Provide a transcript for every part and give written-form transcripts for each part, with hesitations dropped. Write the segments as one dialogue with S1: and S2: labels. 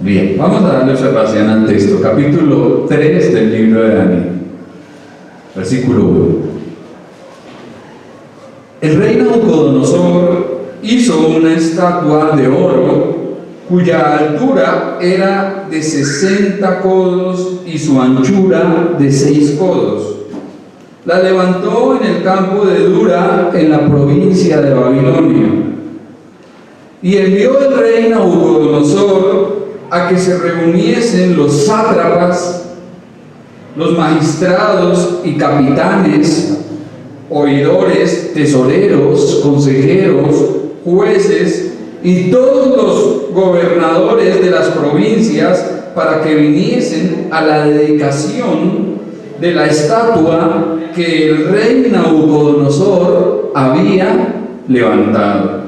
S1: Bien, vamos a darle observación al texto, capítulo 3 del libro de Daniel, versículo 1. El rey Nabucodonosor hizo una estatua de oro cuya altura era de 60 codos y su anchura de 6 codos. La levantó en el campo de Dura, en la provincia de Babilonia. Y envió el rey Nabucodonosor a que se reuniesen los sátrapas, los magistrados y capitanes, oidores, tesoreros, consejeros, jueces y todos los gobernadores de las provincias para que viniesen a la dedicación de la estatua que el rey Nabucodonosor había levantado.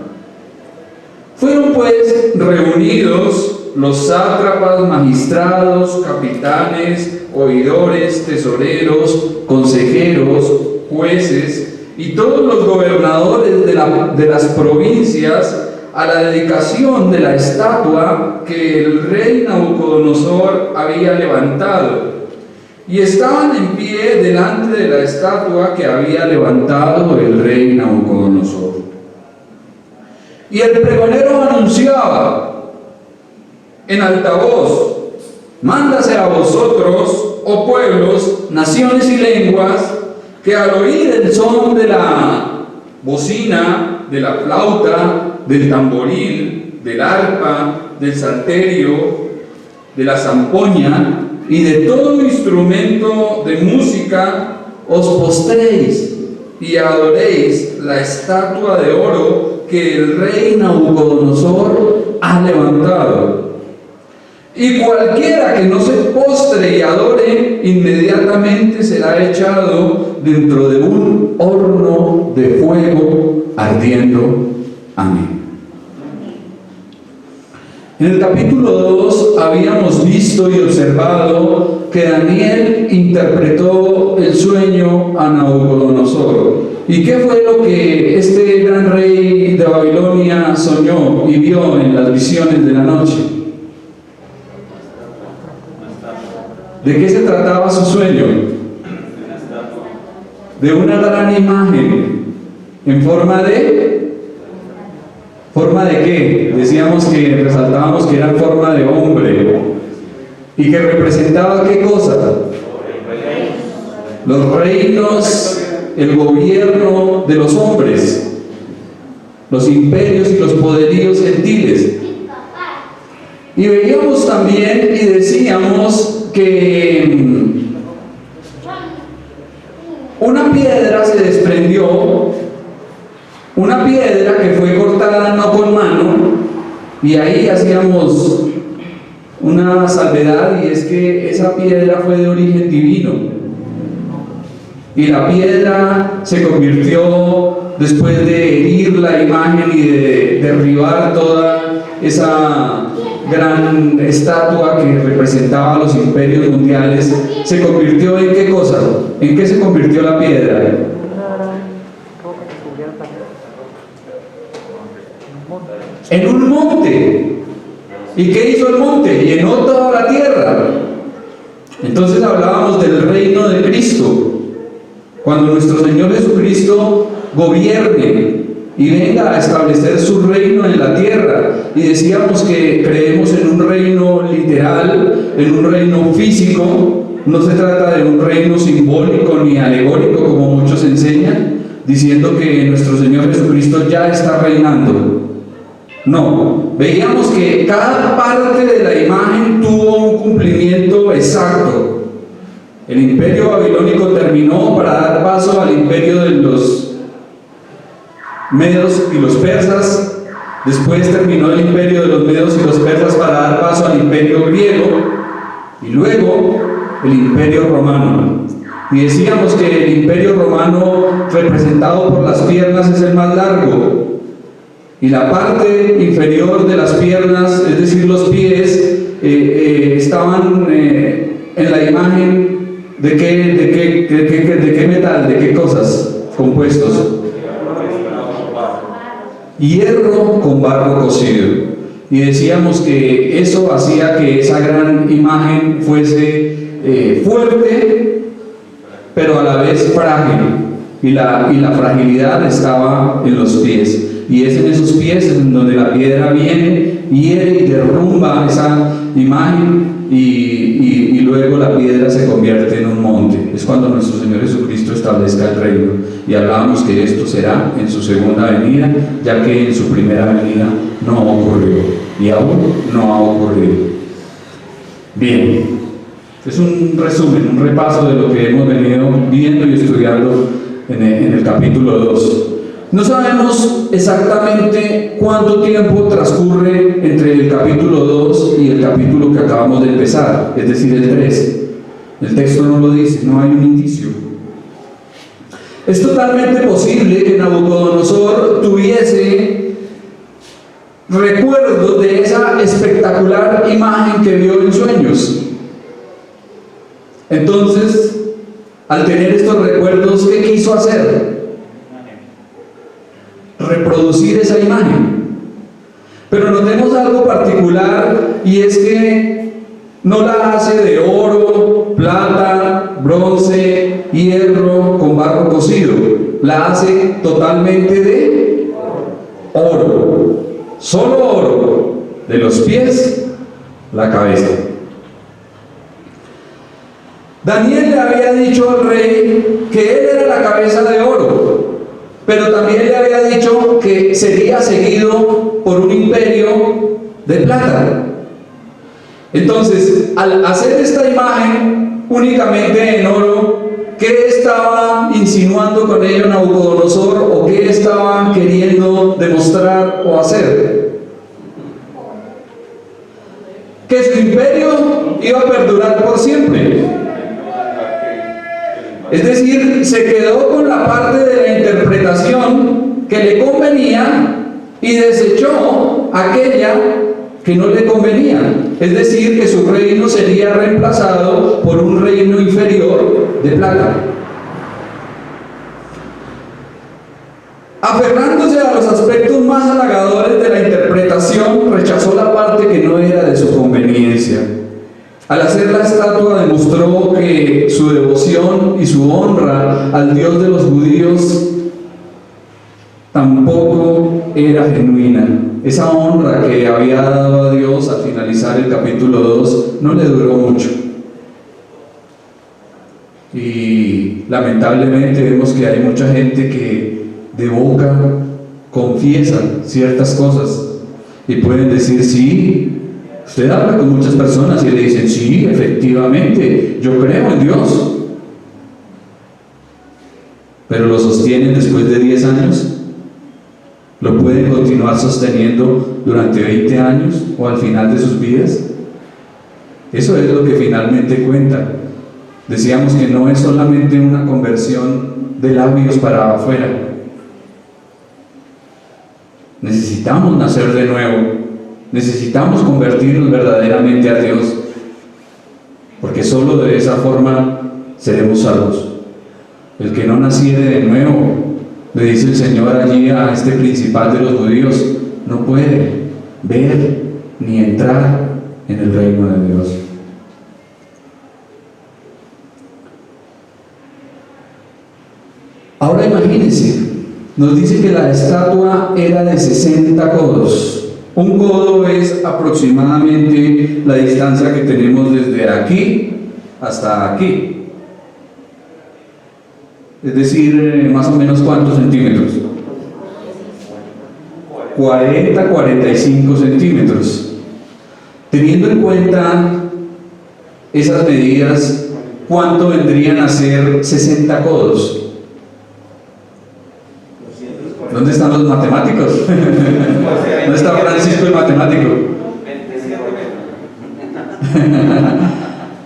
S1: Fueron pues reunidos los sátrapas, magistrados, capitanes, oidores, tesoreros, consejeros, jueces y todos los gobernadores de las provincias a la dedicación de la estatua que el rey Nabucodonosor había levantado. Y estaban en pie delante de la estatua que había levantado el rey Nabucodonosor. Y el pregonero anunciaba en alta voz: mándase a vosotros, oh pueblos, naciones y lenguas, que al oír el son de la bocina, de la flauta, del tamboril, del arpa, del salterio, de la zampoña y de todo instrumento de música, os postréis y adoréis la estatua de oro que el rey Nabucodonosor ha levantado. Y cualquiera que no se postre y adore, inmediatamente será echado dentro de un horno de fuego ardiendo. Amén. En el capítulo 2 habíamos visto y observado que Daniel interpretó el sueño a Nabucodonosor. ¿Y qué fue lo que este gran rey de Babilonia soñó y vio en las visiones de la noche? ¿De qué se trataba su sueño? De una gran imagen en forma de... ¿Forma de qué? Decíamos que resaltábamos que era en forma de hombre. ¿Y que representaba qué cosa? Los reinos, el gobierno de los hombres, los imperios y los poderíos gentiles. Y veíamos también y decíamos que una piedra se desprendió, una piedra que fue cortada no con mano, y ahí hacíamos una salvedad, y es que esa piedra fue de origen divino, y la piedra se convirtió, después de herir la imagen y de derribar toda esa gran estatua que representaba los imperios mundiales, se convirtió en qué cosa, en qué se convirtió la piedra. En un monte. ¿Y qué hizo el monte? Llenó toda la tierra. Entonces hablábamos del reino de Cristo, cuando nuestro Señor Jesucristo gobierne y venga a establecer su reino en la tierra. Y decíamos que creemos en un reino literal, en un reino físico. No se trata de un reino simbólico ni alegórico como muchos enseñan, diciendo que nuestro Señor Jesucristo ya está reinando. No, veíamos que cada parte de la imagen tuvo un cumplimiento exacto. El imperio babilónico terminó para dar paso al imperio de los medos y los persas. Después terminó el imperio de los medos y los persas para dar paso al imperio griego, y luego el imperio romano. Y decíamos que el imperio romano, representado por las piernas, es el más largo, y la parte inferior de las piernas, es decir, los pies, estaban en la imagen de qué metal, de qué cosas compuestos. Hierro con barro cocido. y decíamos que eso hacía que esa gran imagen fuese fuerte, pero a la vez frágil, y la fragilidad estaba en los pies, y es en esos pies en donde la piedra viene, hiere y derrumba esa imagen, y luego la piedra se convierte en un monte. Es cuando nuestro Señor Jesucristo establezca el reino, y hablábamos que esto será en su segunda venida, ya que en su primera venida no ocurrió, y aún no ha ocurrido. Bien, es un resumen, un repaso de lo que hemos venido viendo y estudiando en el capítulo 2. No sabemos exactamente cuánto tiempo transcurre entre el capítulo 2 y el capítulo que acabamos de empezar, es decir, el 3. El texto no lo dice, no hay un indicio. Es totalmente posible que Nabucodonosor tuviese recuerdos de esa espectacular imagen que vio en sueños. Entonces, al tener estos recuerdos, ¿qué quiso hacer? Reproducir esa imagen. Pero notemos algo particular, y es que no la hace de oro, plata, bronce, hierro con barro cocido. La hace totalmente de oro, solo oro, de los pies, la cabeza. Daniel le había dicho al rey que él era la cabeza de oro, pero también le había dicho que sería seguido por un imperio de plata. Entonces, al hacer esta imagen únicamente en oro, ¿qué estaba insinuando con ello Nabucodonosor, o qué estaba queriendo demostrar o hacer? Que su imperio iba a perdurar por siempre. Es decir, se quedó con la parte de la interpretación que le convenía y desechó aquella que no le convenía. Es decir, que su reino sería reemplazado por un reino inferior de plata. Aferrándose a los aspectos más halagadores de la interpretación, rechazó la parte que no era de su conveniencia. Al hacer la estatua demostró que su devoción y su honra al Dios de los judíos tampoco era genuina. Esa honra que había dado a Dios al finalizar el capítulo 2 no le duró mucho. Y lamentablemente vemos que hay mucha gente que de boca confiesa ciertas cosas y pueden decir: sí. Usted habla con muchas personas y le dicen: sí, efectivamente, yo creo en Dios. Pero lo sostienen después de 10 años. Lo pueden continuar sosteniendo durante 20 años o al final de sus vidas. Eso es lo que finalmente cuenta. Decíamos que no es solamente una conversión de labios para afuera. Necesitamos nacer de nuevo. Necesitamos convertirnos verdaderamente a Dios, porque solo de esa forma seremos salvos. El que no naciere de nuevo, le dice el Señor allí a este principal de los judíos, no puede ver ni entrar en el reino de Dios. Ahora imagínense, nos dice que la estatua era de 60 codos. Un codo es aproximadamente la distancia que tenemos desde aquí hasta aquí. Es decir, más o menos ¿cuántos centímetros? 40-45 centímetros. Teniendo en cuenta esas medidas, ¿cuánto vendrían a ser 60 codos? ¿Dónde están los matemáticos? ¿Dónde está Francisco el matemático?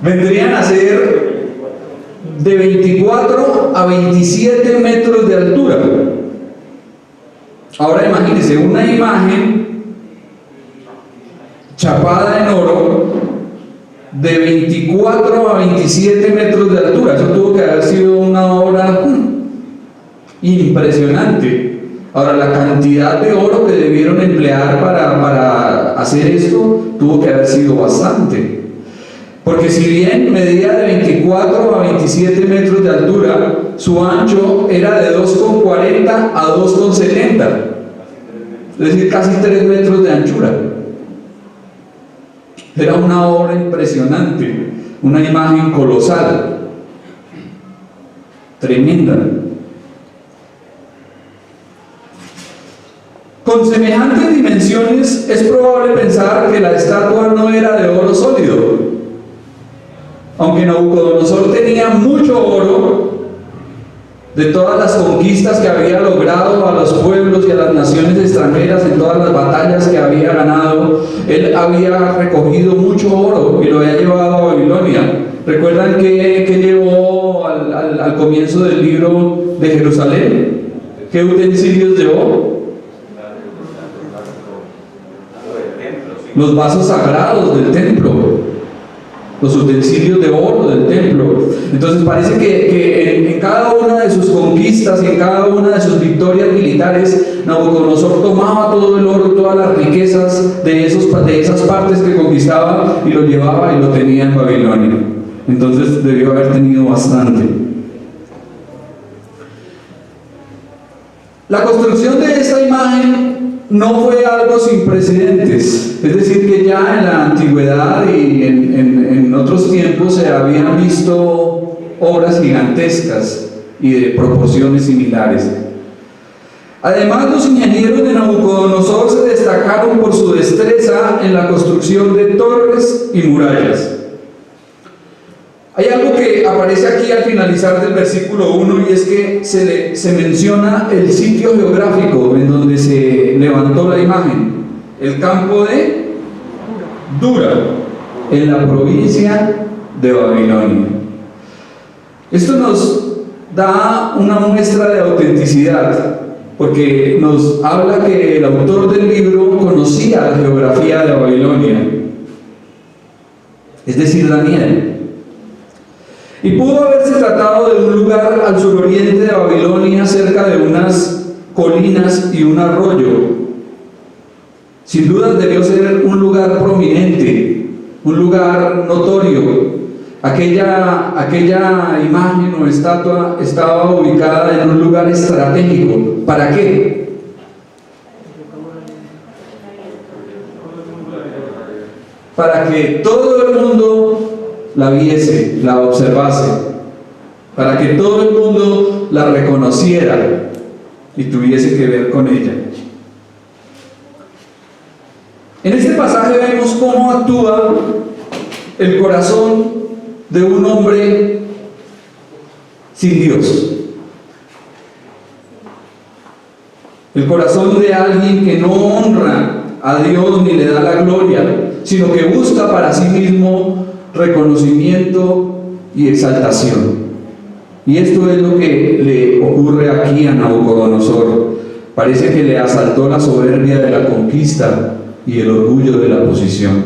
S1: Vendrían a ser de 24 a 27 metros de altura. Ahora imagínense una imagen chapada en oro de 24 a 27 metros de altura. Eso tuvo que haber sido una obra impresionante. Ahora, la cantidad de oro que debieron emplear para hacer esto tuvo que haber sido bastante. Porque si bien medía de 24 a 27 metros de altura, su ancho era de 2,40 a 2,70, es decir, casi 3 metros de anchura. Era una obra impresionante, una imagen colosal, tremenda. Con semejantes dimensiones es probable pensar que la estatua no era de oro sólido. Aunque Nabucodonosor tenía mucho oro de todas las conquistas que había logrado a los pueblos y a las naciones extranjeras, en todas las batallas que había ganado, él había recogido mucho oro y lo había llevado a Babilonia. ¿Recuerdan que llevó al comienzo del libro de Jerusalén? ¿Qué utensilios llevó? Los vasos sagrados del templo, los utensilios de oro del templo. Entonces parece que en cada una de sus conquistas y en cada una de sus victorias militares, Nabucodonosor tomaba todo el oro, todas las riquezas de esas partes que conquistaba y lo llevaba y lo tenía en Babilonia. Entonces debió haber tenido bastante. La construcción de esta imagen no fue algo sin precedentes, es decir, que ya en la antigüedad y en otros tiempos se habían visto obras gigantescas y de proporciones similares. Además, los ingenieros de Nabucodonosor se destacaron por su destreza en la construcción de torres y murallas. Hay algo que aparece aquí al finalizar del versículo 1 y es que se menciona el sitio geográfico en donde se levantó la imagen, el campo de Dura, en la provincia de Babilonia. Esto nos da una muestra de autenticidad, porque nos habla que el autor del libro conocía la geografía de Babilonia, es decir, Daniel. Y pudo haberse tratado de un lugar al suroriente de Babilonia, cerca de unas colinas y un arroyo. Sin duda debió ser un lugar prominente, un lugar notorio. Aquella imagen o estatua estaba ubicada en un lugar estratégico. ¿Para qué? Para que todo el mundo la viese, la observase, para que todo el mundo la reconociera y tuviese que ver con ella. En este pasaje vemos cómo actúa el corazón de un hombre sin Dios, el corazón de alguien que no honra a Dios ni le da la gloria, sino que busca para sí mismo reconocimiento y exaltación. Y esto es lo que le ocurre aquí a Nabucodonosor. Parece que le asaltó la soberbia de la conquista y el orgullo de la posición.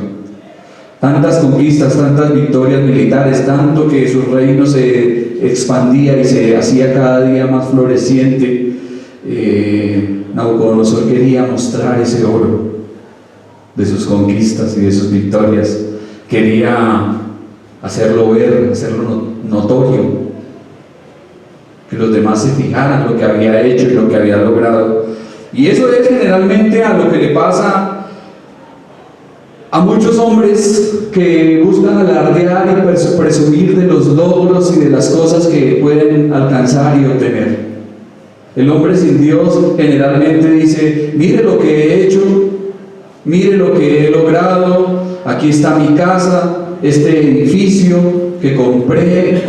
S1: Tantas conquistas, tantas victorias militares, tanto que su reino se expandía y se hacía cada día más floreciente. Nabucodonosor quería mostrar ese oro de sus conquistas y de sus victorias. Quería hacerlo ver, hacerlo notorio, que los demás se fijaran lo que había hecho y lo que había logrado. Y eso es generalmente a lo que le pasa a muchos hombres que buscan alardear y presumir de los logros y de las cosas que pueden alcanzar y obtener. El hombre sin Dios generalmente dice: mire lo que he hecho, mire lo que he logrado, aquí está mi casa, este edificio que compré,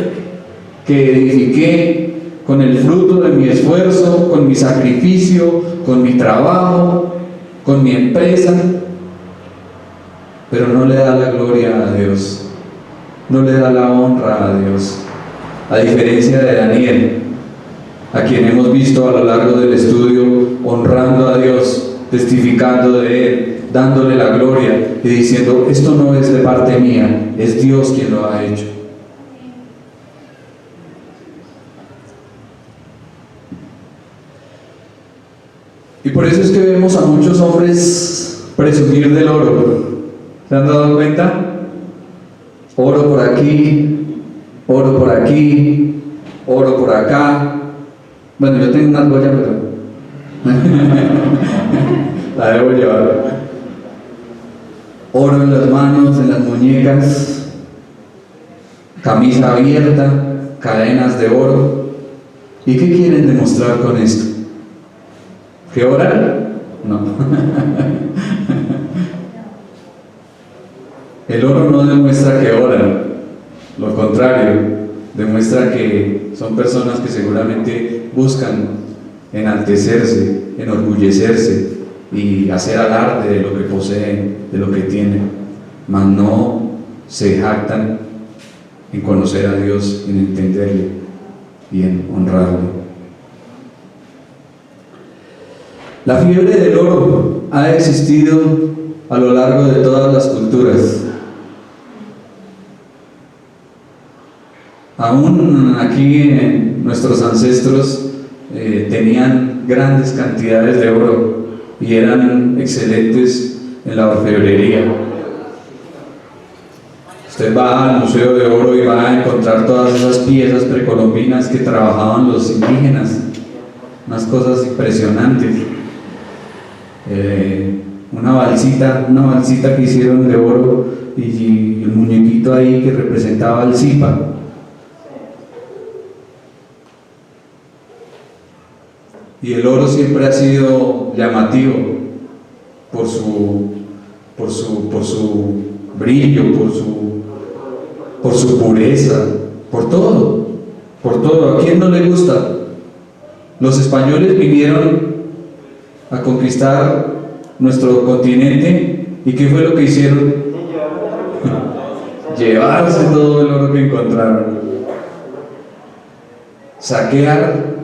S1: que edifiqué con el fruto de mi esfuerzo, con mi sacrificio, con mi trabajo, con mi empresa, pero no le da la gloria a Dios, no le da la honra a Dios, a diferencia de Daniel, a quien hemos visto a lo largo del estudio honrando a Dios, testificando de Él, dándole la gloria y diciendo: esto no es de parte mía, es Dios quien lo ha hecho. Y por eso es que vemos a muchos hombres presumir del oro. ¿Se han dado cuenta? Oro por aquí, oro por aquí, oro por acá. Bueno, yo tengo una argolla, pero la debo llevar. Oro en las manos, en las muñecas, camisa abierta, cadenas de oro. ¿Y qué quieren demostrar con esto? ¿Que oran? No. El oro no demuestra que oran, lo contrario, demuestra que son personas que seguramente buscan enaltecerse, enorgullecerse y hacer alarde de lo que poseen, de lo que tienen, mas no se jactan en conocer a Dios, en entenderle y en honrarle. La fiebre del oro ha existido a lo largo de todas las culturas. Aún aquí nuestros ancestros tenían grandes cantidades de oro y eran excelentes en la orfebrería. Usted va al Museo de Oro y va a encontrar todas esas piezas precolombinas que trabajaban los indígenas, unas cosas impresionantes. Una balsita que hicieron de oro y el muñequito ahí que representaba al Zipa. Y el oro siempre ha sido llamativo por su brillo, por su pureza, por todo. ¿A quién no le gusta? Los españoles vinieron a conquistar nuestro continente, ¿y qué fue lo que hicieron? Llevarse todo el oro que encontraron, saquear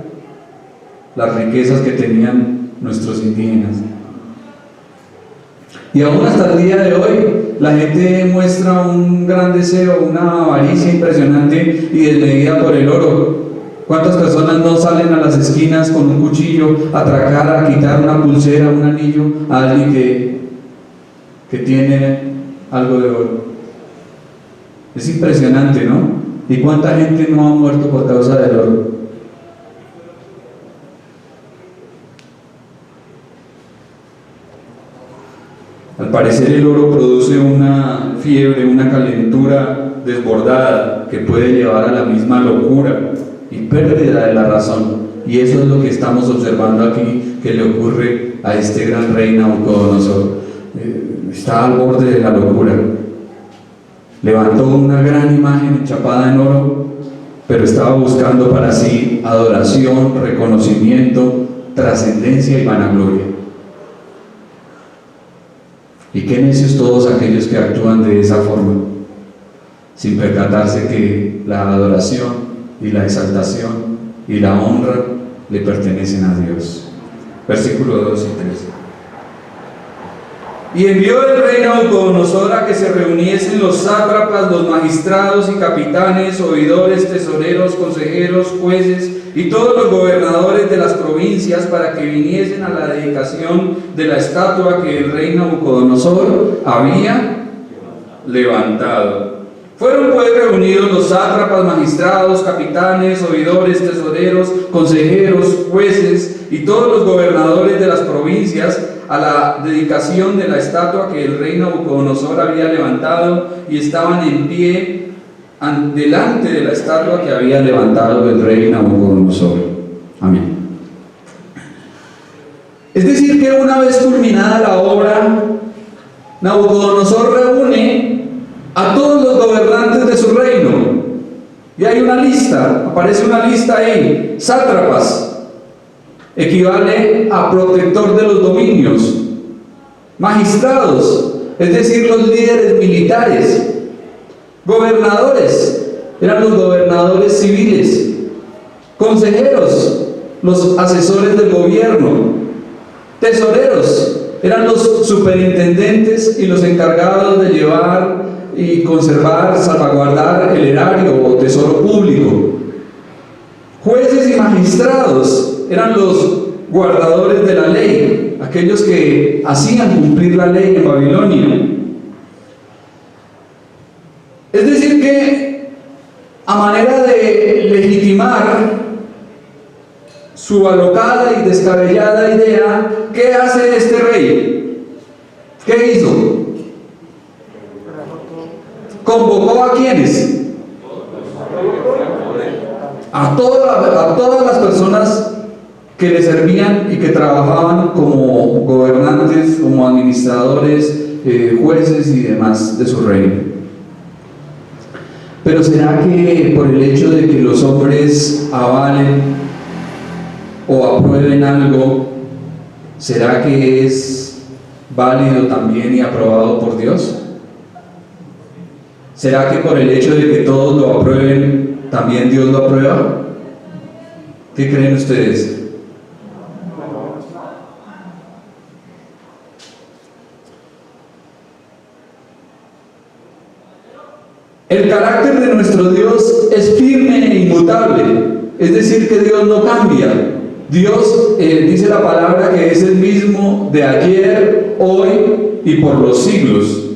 S1: las riquezas que tenían nuestros indígenas. Y aún hasta el día de hoy la gente muestra un gran deseo, una avaricia impresionante y desmedida por el oro. ¿Cuántas personas no salen a las esquinas con un cuchillo a atracar, a quitar una pulsera, un anillo a alguien que tiene algo de oro? Es impresionante, ¿no? ¿Y cuánta gente no ha muerto por causa del oro? Al parecer el oro produce una fiebre, una calentura desbordada que puede llevar a la misma locura y pérdida de la razón. Y eso es lo que estamos observando aquí que le ocurre a este gran rey Nabucodonosor. Está al borde de la locura. Levantó una gran imagen enchapada en oro, pero estaba buscando para sí adoración, reconocimiento, trascendencia y vanagloria. Y qué necios todos aquellos que actúan de esa forma, sin percatarse que la adoración y la exaltación y la honra le pertenecen a Dios. Versículos 2 y 3. Y envió el rey Nabucodonosor a que se reuniesen los sátrapas, los magistrados y capitanes, oidores, tesoreros, consejeros, jueces y todos los gobernadores de las provincias para que viniesen a la dedicación de la estatua que el rey Nabucodonosor había levantado. Fueron pues reunidos los sátrapas, magistrados, capitanes, oidores, tesoreros, consejeros, jueces y todos los gobernadores de las provincias a la dedicación de la estatua que el rey Nabucodonosor había levantado, y estaban en pie delante de la estatua que había levantado el rey Nabucodonosor. Amén. Es decir, que una vez culminada la obra, Nabucodonosor reúne a todos los gobernantes de su reino, y hay una lista, aparece una lista ahí: sátrapas, equivale a protector de los dominios; magistrados, es decir, los líderes militares; gobernadores, eran los gobernadores civiles; consejeros, los asesores del gobierno; tesoreros, eran los superintendentes y los encargados de llevar y conservar, salvaguardar el erario o tesoro público; jueces y magistrados, eran los guardadores de la ley, aquellos que hacían cumplir la ley en Babilonia. Es decir que, a manera de legitimar su alocada y descabellada idea, ¿qué hace este rey? ¿Qué hizo? ¿Convocó a quiénes? A todas las personas que le servían y que trabajaban como gobernantes, como administradores, jueces y demás de su reino. Pero ¿será que por el hecho de que los hombres avalen o aprueben algo, será que es válido también y aprobado por Dios? ¿Será que por el hecho de que todos lo aprueben, también Dios lo aprueba? ¿Qué creen ustedes? El carácter de nuestro Dios es firme e inmutable, es decir, que Dios no cambia. Dios, dice la palabra, que es el mismo de ayer, hoy y por los siglos.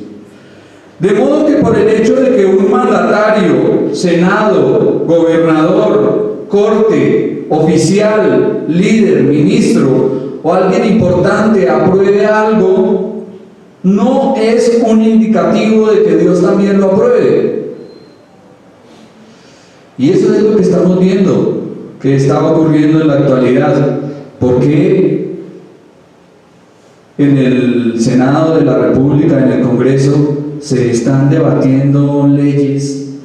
S1: De modo que por el hecho de que un mandatario, senado, gobernador, corte, oficial, líder, ministro o alguien importante apruebe algo, no es un indicativo de que Dios también lo apruebe. Y eso es lo que estamos viendo que está ocurriendo en la actualidad. Porque en el Senado de la República, en el Congreso, se están debatiendo leyes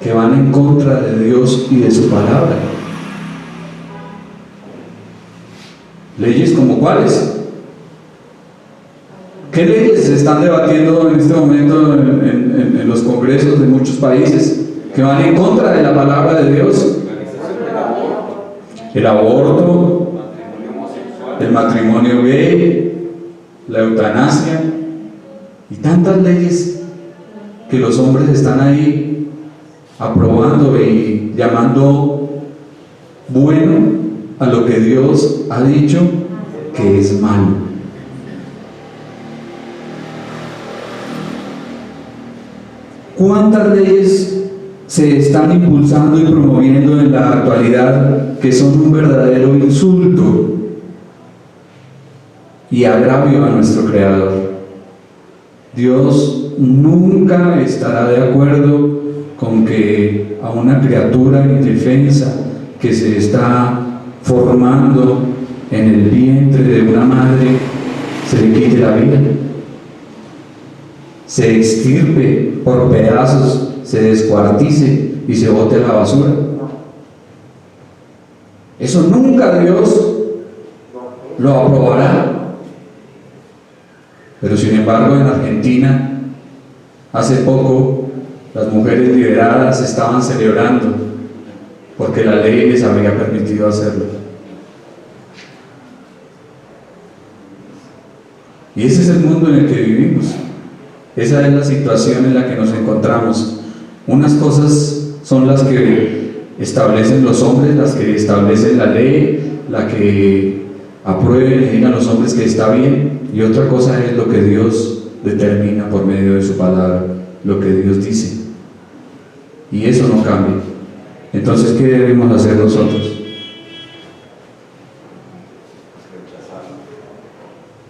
S1: que van en contra de Dios y de su palabra. ¿Leyes como cuáles? ¿Qué leyes se están debatiendo en este momento en los congresos de muchos países que van en contra de la palabra de Dios? El aborto, el matrimonio gay, la eutanasia y tantas leyes que los hombres están ahí aprobando y llamando bueno a lo que Dios ha dicho que es malo. ¿Cuántas leyes se están impulsando y promoviendo en la actualidad que son un verdadero insulto y agravio a nuestro Creador? Dios nunca estará de acuerdo con que a una criatura indefensa que se está formando en el vientre de una madre se le quite la vida, se extirpe por pedazos, se descuartice y se bote a la basura. Eso nunca Dios lo aprobará. Pero sin embargo, en Argentina, hace poco, las mujeres liberadas estaban celebrando porque la ley les había permitido hacerlo. Y ese es el mundo en el que vivimos. Esa es la situación en la que nos encontramos. Unas cosas son las que establecen los hombres, las que establecen la ley, la que aprueben y digan los hombres que está bien, y otra cosa es lo que Dios determina por medio de su palabra, lo que Dios dice. Y eso no cambia. Entonces, ¿qué debemos hacer nosotros?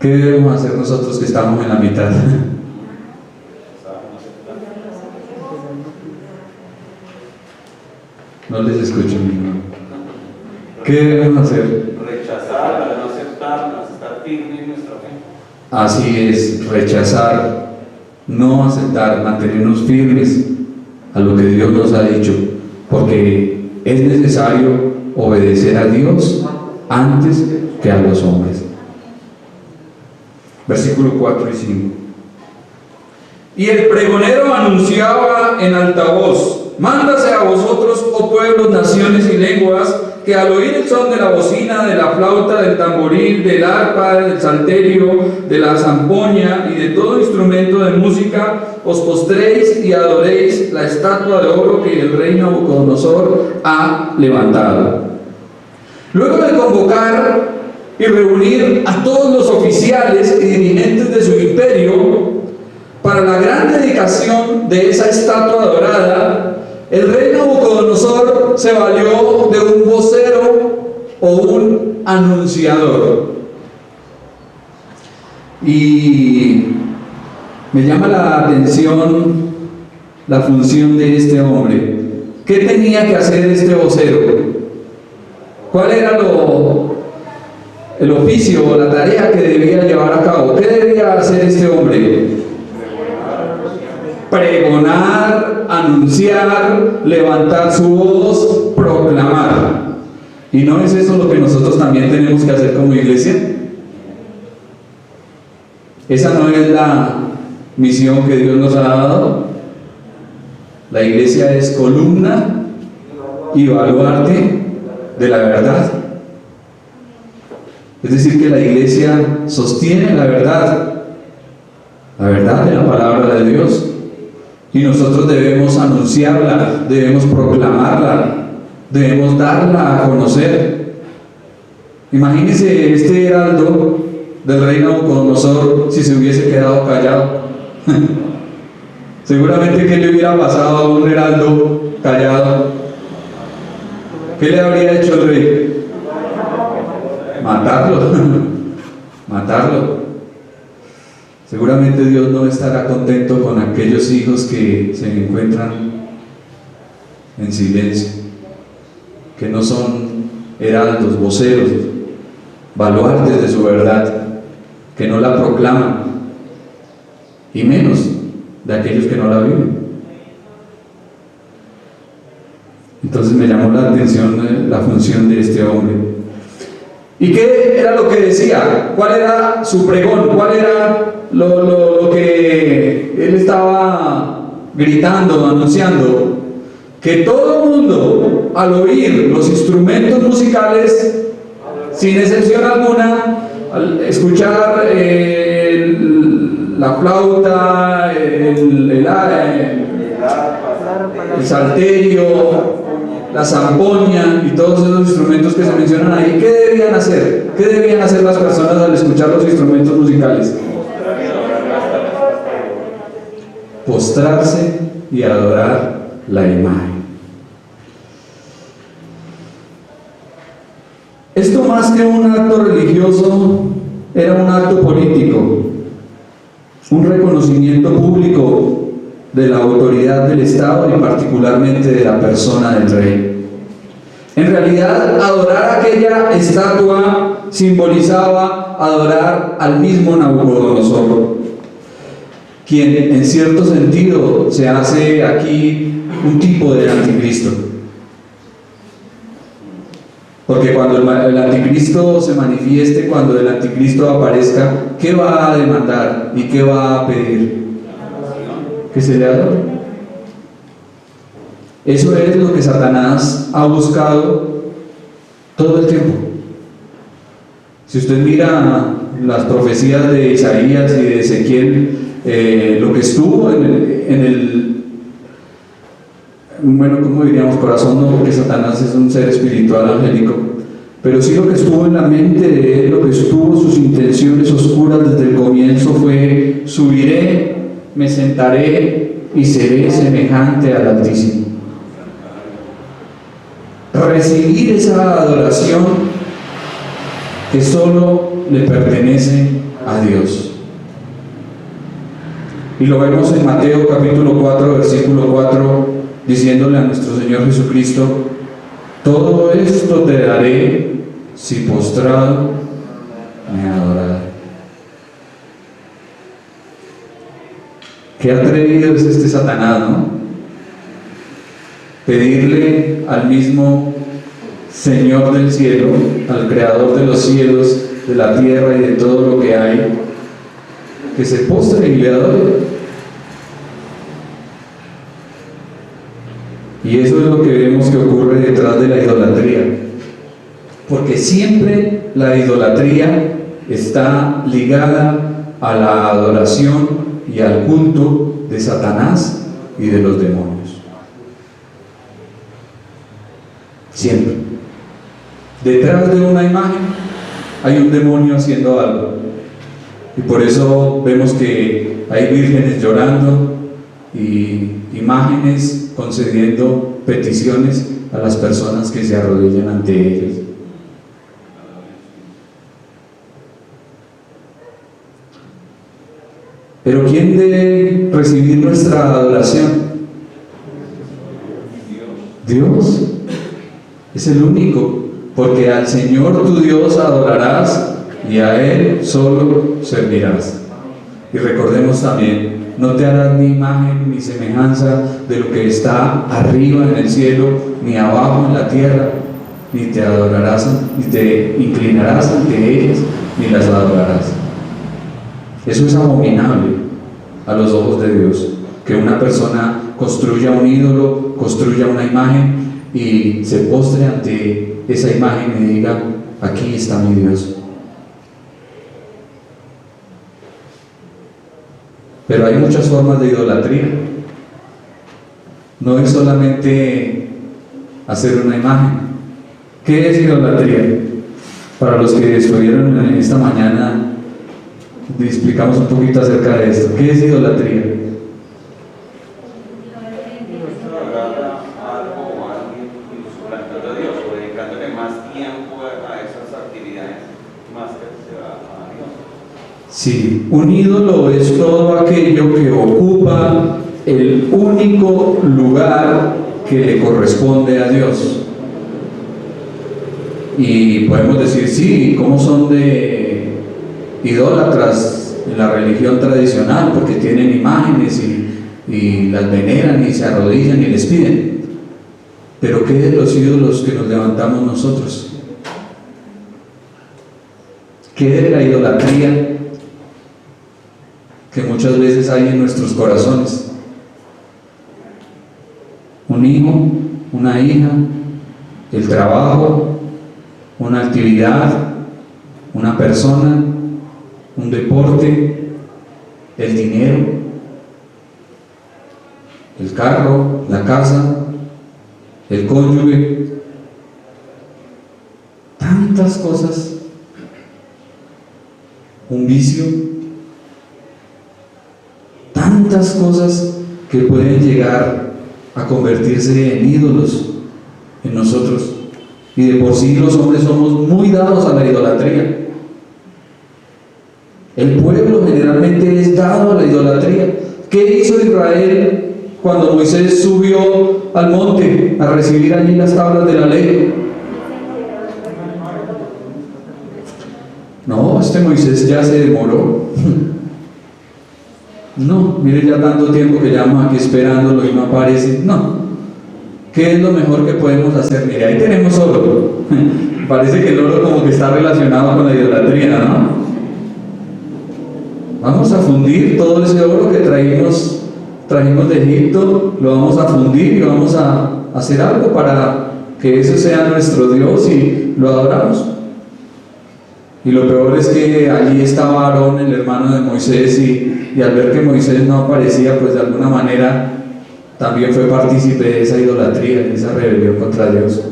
S1: ¿Qué debemos hacer nosotros que estamos en la mitad? No les escucho, mi hermano. ¿Qué debemos hacer?
S2: Rechazar, no aceptar, estar firme en nuestra fe.
S1: Así es, rechazar, no aceptar, mantenernos firmes a lo que Dios nos ha dicho, porque es necesario obedecer a Dios antes que a los hombres. Versículos 4 y 5. Y el pregonero anunciaba en alta voz: mándase a vosotros, oh pueblos, naciones y lenguas, que al oír el son de la bocina, de la flauta, del tamboril, del arpa, del salterio, de la zampoña y de todo instrumento de música, os postréis y adoréis la estatua de oro que el rey Nabucodonosor ha levantado. Luego de convocar y reunir a todos los oficiales y dirigentes de su imperio para la gran dedicación de esa estatua dorada, el rey Nabucodonosor se valió de un vocero o un anunciador. Y me llama la atención la función de este hombre. ¿Qué tenía que hacer este vocero? ¿Cuál era el oficio o la tarea que debía llevar a cabo? ¿Qué debía hacer este hombre? Pregonar, anunciar, levantar su voz, proclamar. ¿Y no es eso lo que nosotros también tenemos que hacer como iglesia? Esa no es la misión que Dios nos ha dado. La iglesia es columna y baluarte de la verdad. Es decir, que la iglesia sostiene la verdad de la palabra de Dios. Y nosotros debemos anunciarla, debemos proclamarla, debemos darla a conocer. Imagínense este heraldo del rey Nabucodonosor si se hubiese quedado callado. Seguramente, ¿qué le hubiera pasado a un heraldo callado? ¿Qué le habría hecho el rey? Matarlo. Matarlo. Seguramente Dios no estará contento con aquellos hijos que se encuentran en silencio, que no son heraldos, voceros, baluartes de su verdad, que no la proclaman, y menos de aquellos que no la viven. Entonces me llamó la atención la función de este hombre. ¿Y qué era lo que decía? ¿Cuál era su pregón? ¿Cuál era lo que él estaba gritando, anunciando? Que todo el mundo, al oír los instrumentos musicales, sin excepción alguna, al escuchar la flauta, el salterio, la zampoña y todos esos instrumentos que se mencionan ahí, ¿qué debían hacer? ¿Qué debían hacer las personas al escuchar los instrumentos musicales? Postrarse y adorar la imagen. Esto, más que un acto religioso, era un acto político, un reconocimiento público de la autoridad del Estado y particularmente de la persona del rey. En realidad, adorar aquella estatua simbolizaba adorar al mismo Nabucodonosor, quien en cierto sentido se hace aquí un tipo de anticristo. Porque cuando el anticristo se manifieste, cuando el anticristo aparezca, ¿qué va a demandar y qué va a pedir? Que se le adore. Eso es lo que Satanás ha buscado todo el tiempo. Si usted mira las profecías de Isaías y de Ezequiel, lo que estuvo en el bueno, como diríamos, corazón, no, porque Satanás es un ser espiritual angélico, pero sí lo que estuvo en la mente de él, lo que estuvo, sus intenciones oscuras desde el comienzo fue: subiré, me sentaré y seré semejante al Altísimo. Recibir esa adoración que solo le pertenece a Dios. Y lo vemos en Mateo capítulo 4, versículo 4, diciéndole a nuestro Señor Jesucristo: todo esto te daré si postrado me adoraré. Qué atrevido es este Satanás, ¿no? Pedirle al mismo Señor del cielo, al Creador de los cielos, de la tierra y de todo lo que hay, que se postre y le adore. Y eso es lo que vemos que ocurre detrás de la idolatría, porque siempre la idolatría está ligada a la adoración y al culto de Satanás y de los demonios. Siempre. Detrás de una imagen hay un demonio haciendo algo. Y por eso vemos que hay vírgenes llorando y imágenes concediendo peticiones a las personas que se arrodillan ante ellos. Pero ¿quién debe recibir nuestra adoración? Dios. Es el único, porque al Señor tu Dios adorarás y a Él solo servirás. Y recordemos también, no te harás ni imagen ni semejanza de lo que está arriba en el cielo, ni abajo en la tierra, ni te adorarás, ni te inclinarás ante ellas, ni las adorarás. Eso es abominable a los ojos de Dios, que una persona construya un ídolo, construya una imagen y se postre ante esa imagen y diga: aquí está mi Dios. Pero hay muchas formas de idolatría. No es solamente hacer una imagen. ¿Qué es idolatría? Para los que estuvieron esta mañana, explicamos un poquito acerca de esto. ¿Qué es idolatría?
S2: Agarra algo o alguien y suplantando a Dios, o dedicándole más tiempo a esas actividades más que a Dios.
S1: Sí, un ídolo es todo aquello que ocupa el único lugar que le corresponde a Dios. Y podemos decir, sí, ¿cómo son de idólatras en la religión tradicional? Porque tienen imágenes y las veneran y se arrodillan y les piden. Pero ¿qué de los ídolos que nos levantamos nosotros? ¿Qué de la idolatría que muchas veces hay en nuestros corazones? Un hijo, una hija, el trabajo, una actividad, una persona, un deporte, el dinero, el carro, la casa, el cónyuge, tantas cosas, un vicio, tantas cosas que pueden llegar a convertirse en ídolos en nosotros. Y de por sí los hombres somos muy dados a la idolatría. El pueblo generalmente es dado a la idolatría. ¿Qué hizo Israel cuando Moisés subió al monte a recibir allí las tablas de la ley? No, este Moisés ya se demoró. No, mire, ya tanto tiempo que llevamos aquí esperándolo y no aparece. No. ¿Qué es lo mejor que podemos hacer? Mire, ahí tenemos oro. Parece que el oro como que está relacionado con la idolatría, ¿no? Vamos a fundir todo ese oro que trajimos de Egipto, lo vamos a fundir y vamos a hacer algo para que ese sea nuestro Dios y lo adoramos. Y lo peor es que allí estaba Aarón, el hermano de Moisés, y al ver que Moisés no aparecía, pues de alguna manera también fue partícipe de esa idolatría, de esa rebelión contra Dios.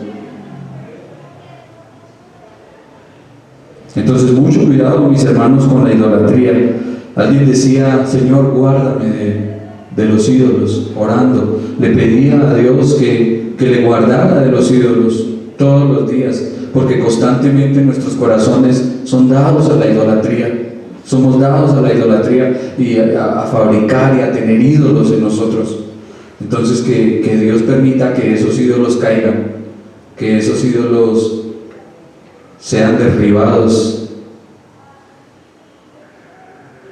S1: Entonces, mucho cuidado, mis hermanos, con la idolatría. Alguien decía: Señor, guárdame de los ídolos, orando. Le pedía a Dios que le guardara de los ídolos todos los días, porque constantemente nuestros corazones son dados a la idolatría. Somos dados a la idolatría y a fabricar y a tener ídolos en nosotros. Entonces que Dios permita que esos ídolos caigan, que esos ídolos sean derribados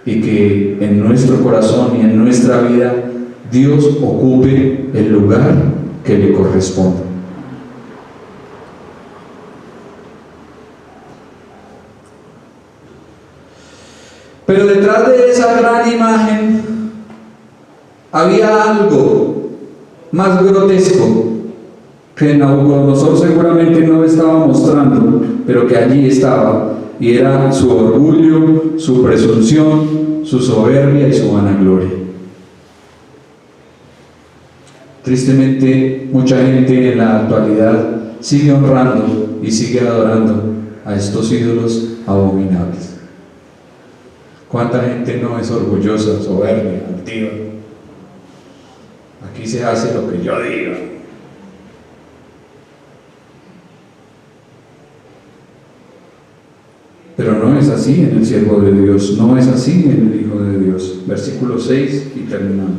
S1: y que en nuestro corazón y en nuestra vida Dios ocupe el lugar que le corresponde. Pero detrás de esa gran imagen había algo más grotesco que Nabucodonosor seguramente no estaba mostrando, pero que allí estaba, y era su orgullo, su presunción, su soberbia y su vanagloria. Tristemente, mucha gente en la actualidad sigue honrando y sigue adorando a estos ídolos abominables. ¿Cuánta gente no es orgullosa, soberbia, altiva? Aquí se hace lo que yo diga. Pero no es así en el siervo de Dios, no es así en el Hijo de Dios. Versículo 6 y terminando.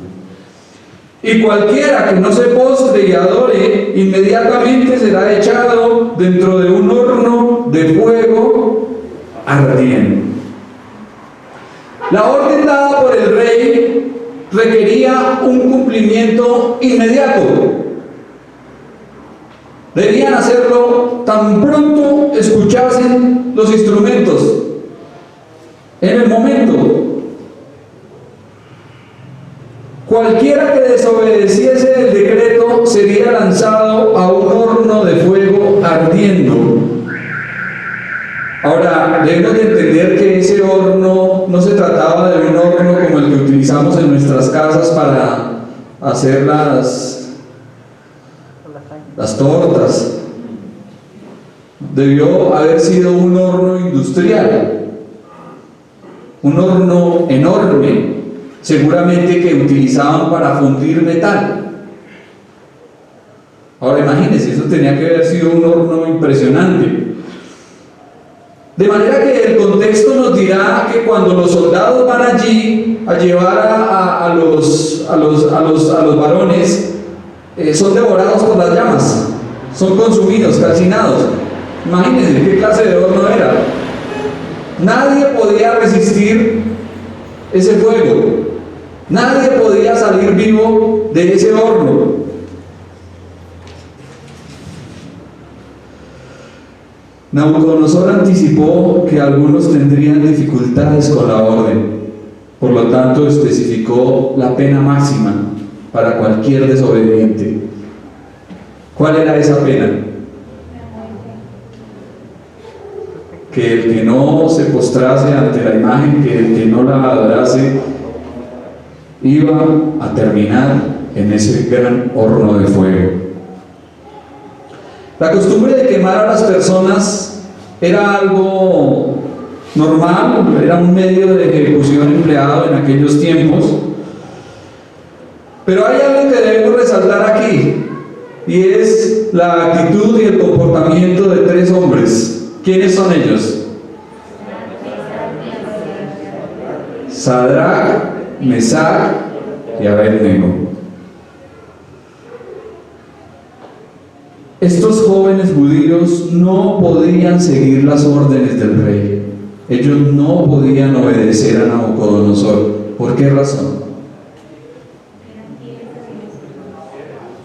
S1: Y cualquiera que no se postre y adore, inmediatamente será echado dentro de un horno de fuego ardiente. La orden dada por el rey requería un cumplimiento inmediato. Debían hacerlo tan pronto escuchasen los instrumentos, en el momento. Cualquiera que desobedeciese el decreto sería lanzado a un horno de fuego ardiendo. Ahora, debemos de entender que ese horno no se trataba de un horno como el que utilizamos en nuestras casas para hacer las tortas. Debió haber sido un horno industrial, un horno enorme, seguramente que utilizaban para fundir metal. Ahora imagínense, eso tenía que haber sido un horno impresionante. De manera que el contexto nos dirá que cuando los soldados van allí a llevar a los varones, son devorados por las llamas, son consumidos, calcinados. Imagínense qué clase de horno era. Nadie podía resistir ese fuego, nadie podía salir vivo de ese horno. Nabucodonosor anticipó que algunos tendrían dificultades con la orden, por lo tanto especificó la pena máxima para cualquier desobediente. ¿Cuál era esa pena? Que el que no se postrase ante la imagen, que el que no la adorase, iba a terminar en ese gran horno de fuego. La costumbre de quemar a las personas era algo normal, era un medio de ejecución empleado en aquellos tiempos. Pero hay algo que debemos resaltar aquí, y es la actitud y el comportamiento de tres hombres. ¿Quiénes son ellos? Sadrach, Mesach y Abednego. Estos jóvenes judíos no podían seguir las órdenes del rey. Ellos no podían obedecer a Nabucodonosor. ¿Por qué razón?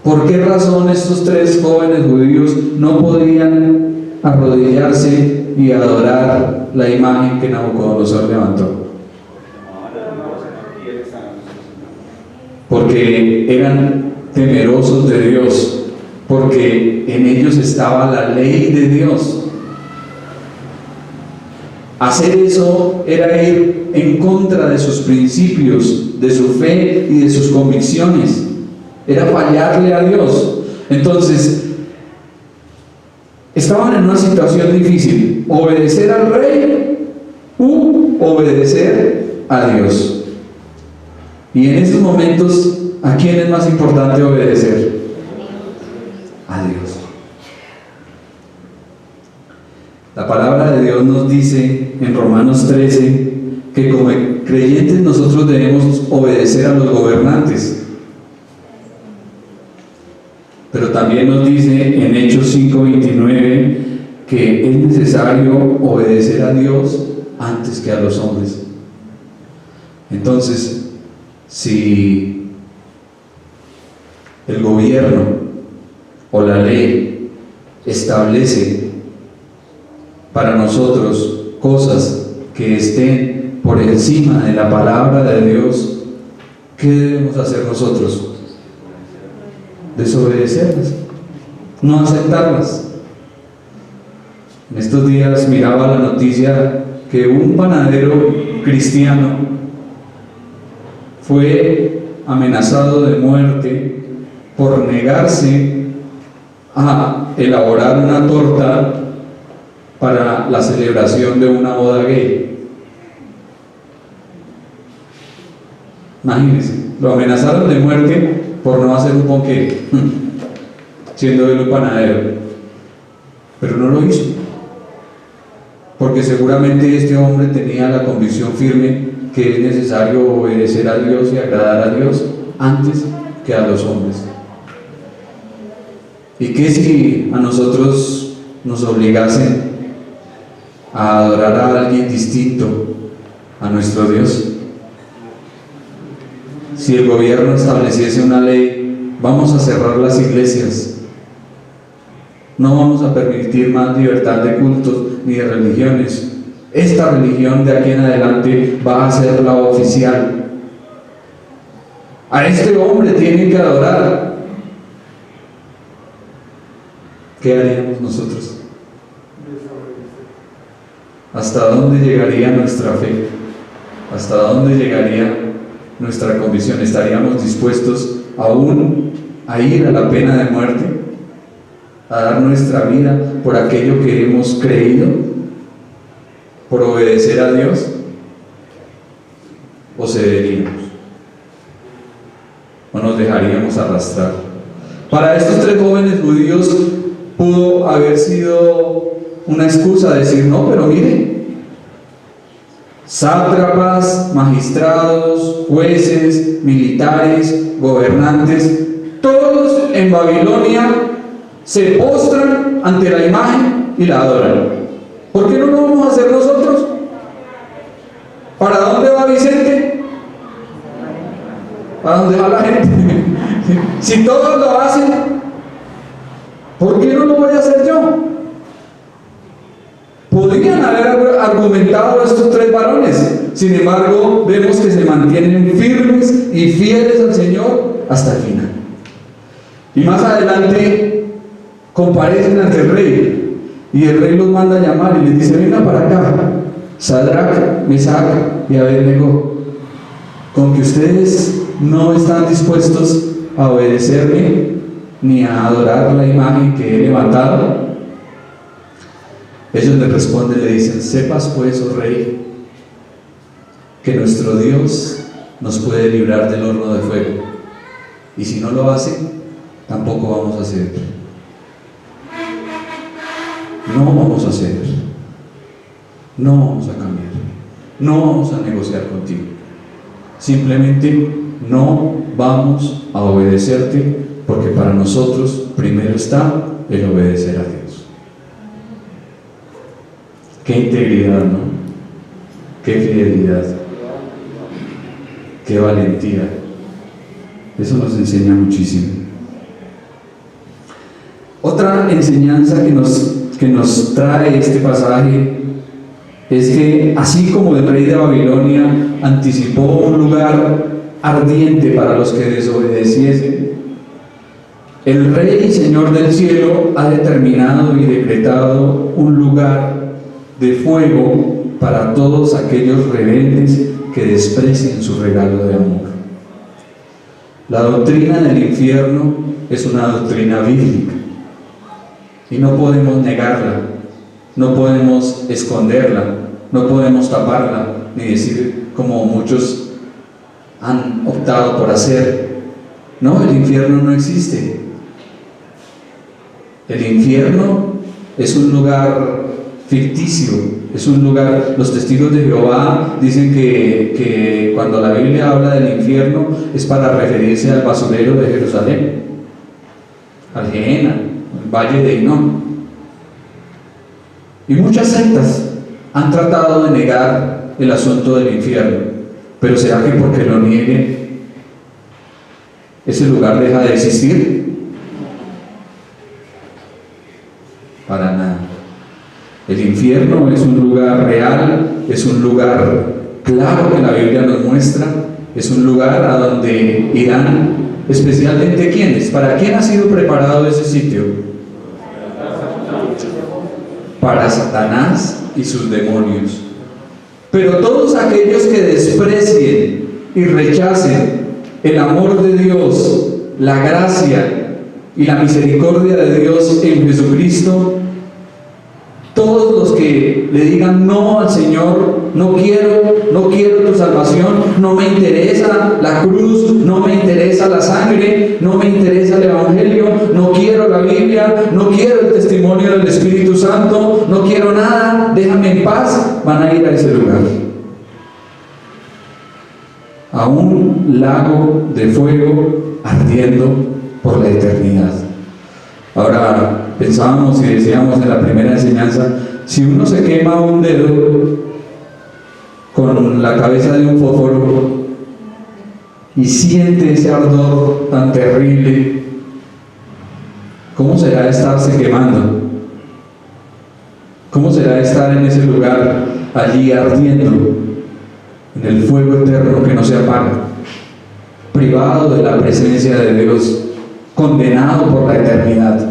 S1: ¿Por qué razón estos tres jóvenes judíos no podían arrodillarse y adorar la imagen que Nabucodonosor levantó? Porque eran temerosos de Dios, porque en ellos estaba la ley de Dios. Hacer eso era ir en contra de sus principios, de su fe y de sus convicciones. Era fallarle a Dios. Entonces, estaban en una situación difícil: obedecer al rey u obedecer a Dios. Y en esos momentos, ¿a quién es más importante obedecer? A Dios. La palabra de Dios nos dice en Romanos 13 que como creyentes nosotros debemos obedecer a los gobernantes. Pero también nos dice en Hechos 5:29 que es necesario obedecer a Dios antes que a los hombres. Entonces, si el gobierno o la ley establece para nosotros cosas que estén por encima de la palabra de Dios, ¿qué debemos hacer nosotros? Desobedecerlas, no aceptarlas. En estos días miraba la noticia que un panadero cristiano fue amenazado de muerte por negarse a elaborar una torta para la celebración de una boda gay. Imagínense, lo amenazaron de muerte por no hacer un ponqué, siendo él un panadero, pero no lo hizo, porque seguramente este hombre tenía la convicción firme que es necesario obedecer a Dios y agradar a Dios antes que a los hombres. ¿Y qué si a nosotros nos obligasen a adorar a alguien distinto a nuestro Dios? Si el gobierno estableciese una ley, vamos a cerrar las iglesias, no vamos a permitir más libertad de cultos ni de religiones, esta religión de aquí en adelante va a ser la oficial, a este hombre tienen que adorar. ¿Qué haríamos nosotros? ¿Hasta dónde llegaría nuestra fe? ¿Hasta dónde llegaría nuestra convicción? ¿Estaríamos dispuestos aún a ir a la pena de muerte? ¿A dar nuestra vida por aquello que hemos creído? ¿Por obedecer a Dios? ¿O cederíamos? ¿O nos dejaríamos arrastrar? Para estos tres jóvenes judíos pudo haber sido una excusa decir: no, pero mire, sátrapas, magistrados, jueces, militares, gobernantes, todos en Babilonia se postran ante la imagen y la adoran. ¿Por qué no lo vamos a hacer nosotros? ¿Para dónde va Vicente? ¿Para dónde va la gente? Si todos lo hacen, ¿por qué no lo voy a hacer yo? Podrían haber argumentado estos tres varones, sin embargo, vemos que se mantienen firmes y fieles al Señor hasta el final. Y más adelante comparecen ante el rey, y el rey los manda a llamar y les dice: venga para acá, Sadrac, Mesac y Abednego, con que ustedes no están dispuestos a obedecerme ni a adorar la imagen que he levantado. Ellos le responden, le dicen: sepas pues, oh rey, que nuestro Dios nos puede librar del horno de fuego, y si no lo hace, tampoco vamos a hacer. No vamos a hacer, no vamos a cambiar, no vamos a negociar contigo, simplemente no vamos a obedecerte, porque para nosotros primero está el obedecer a Dios. Qué integridad, ¿no? Qué fidelidad, qué valentía. Eso nos enseña muchísimo. Otra enseñanza que nos trae este pasaje es que, así como el rey de Babilonia anticipó un lugar ardiente para los que desobedeciesen, el Rey y Señor del cielo ha determinado y decretado un lugar de fuego para todos aquellos rebeldes que desprecien su regalo de amor. La doctrina del infierno es una doctrina bíblica y no podemos negarla, no podemos esconderla, no podemos taparla, ni decir como muchos han optado por hacer: no, el infierno no existe. El infierno es un lugar ficticio, es un lugar. Los testigos de Jehová dicen que cuando la Biblia habla del infierno es para referirse al basurero de Jerusalén, al Gehenna, al valle de Hinnom. Y muchas sectas han tratado de negar el asunto del infierno, pero ¿será que porque lo nieguen ese lugar deja de existir? Para nada. El infierno es un lugar real, es un lugar claro que la Biblia nos muestra, es un lugar a donde irán especialmente ¿quiénes? ¿Para quién ha sido preparado ese sitio? Para Satanás y sus demonios. Pero todos aquellos que desprecien y rechacen el amor de Dios, la gracia y la misericordia de Dios en Jesucristo, todos los que le digan no al Señor, no quiero tu salvación, no me interesa la cruz, no me interesa la sangre, no me interesa el Evangelio, no quiero la Biblia, no quiero el testimonio del Espíritu Santo, no quiero nada, déjame en paz, van a ir a ese lugar, a un lago de fuego ardiendo por la eternidad. Ahora pensábamos y decíamos en la primera enseñanza, si uno se quema un dedo con la cabeza de un fósforo y siente ese ardor tan terrible, ¿cómo será estarse quemando? ¿Cómo será estar en ese lugar allí ardiendo en el fuego eterno que no se apaga, privado de la presencia de Dios, condenado por la eternidad,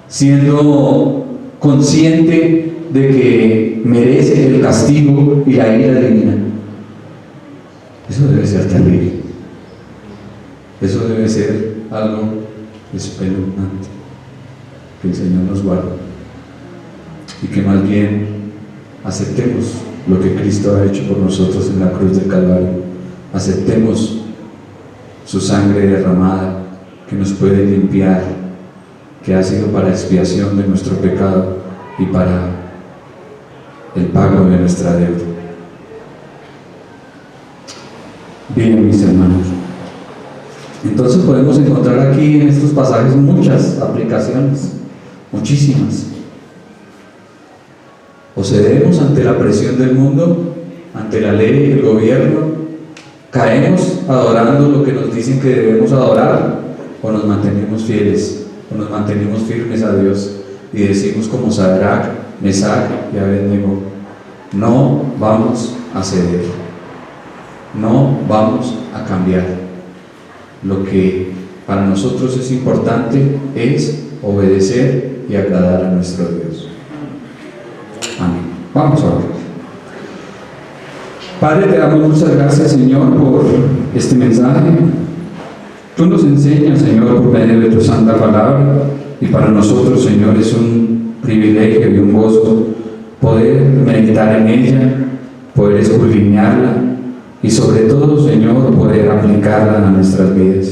S1: siendo consciente de que merece el castigo y la ira divina? Eso debe ser terrible. Eso debe ser algo espeluznante. Que el Señor nos guarde y que más bien aceptemos lo que Cristo ha hecho por nosotros en la cruz del Calvario. Aceptemos su sangre derramada que nos puede limpiar, que ha sido para expiación de nuestro pecado y para el pago de nuestra deuda. Bien, mis hermanos, entonces podemos encontrar aquí en estos pasajes muchas aplicaciones, muchísimas. O cedemos ante la presión del mundo, ante la ley y el gobierno, caemos adorando lo que nos dicen que debemos adorar, o nos mantenemos fieles, o nos mantenemos firmes a Dios y decimos como Sadrach, Mesach y Abednego: no vamos a ceder, no vamos a cambiar. Lo que para nosotros es importante es obedecer y agradar a nuestro Dios. Amén. Vamos a orar. Padre, te damos muchas gracias, Señor, por este mensaje. Tú nos enseñas, Señor, por medio de tu santa palabra, y para nosotros, Señor, es un privilegio y un gozo poder meditar en ella, poder escudriñarla y sobre todo, Señor, poder aplicarla a nuestras vidas.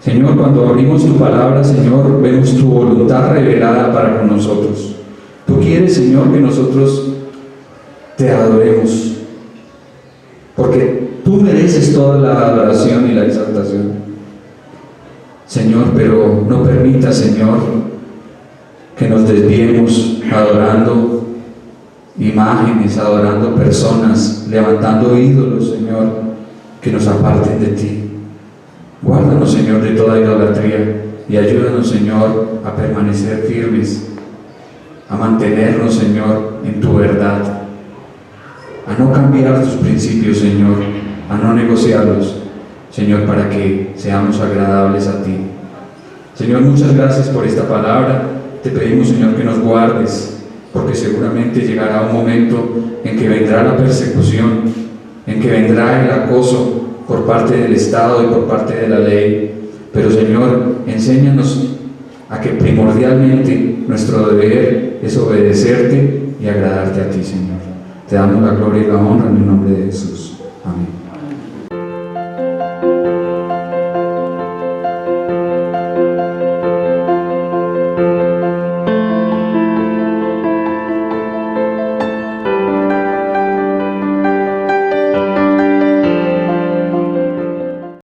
S1: Señor, cuando abrimos tu palabra, Señor, vemos tu voluntad revelada para con nosotros. Tú quieres, Señor, que nosotros te adoremos, porque tú mereces toda la adoración y la exaltación, Señor, pero no permita, Señor, que nos desviemos adorando imágenes, adorando personas, levantando ídolos, Señor, que nos aparten de ti. Guárdanos, Señor, de toda idolatría y ayúdanos, Señor, a permanecer firmes, a mantenernos, Señor, en tu verdad, a no cambiar tus principios, Señor, a no negociarlos, Señor, para que seamos agradables a ti. Señor, muchas gracias por esta palabra. Te pedimos, Señor, que nos guardes, porque seguramente llegará un momento en que vendrá la persecución, en que vendrá el acoso por parte del Estado y por parte de la ley. Pero, Señor, enséñanos a que primordialmente nuestro deber es obedecerte y agradarte a ti, Señor. Te damos la gloria y la honra en el nombre de Jesús. Amén.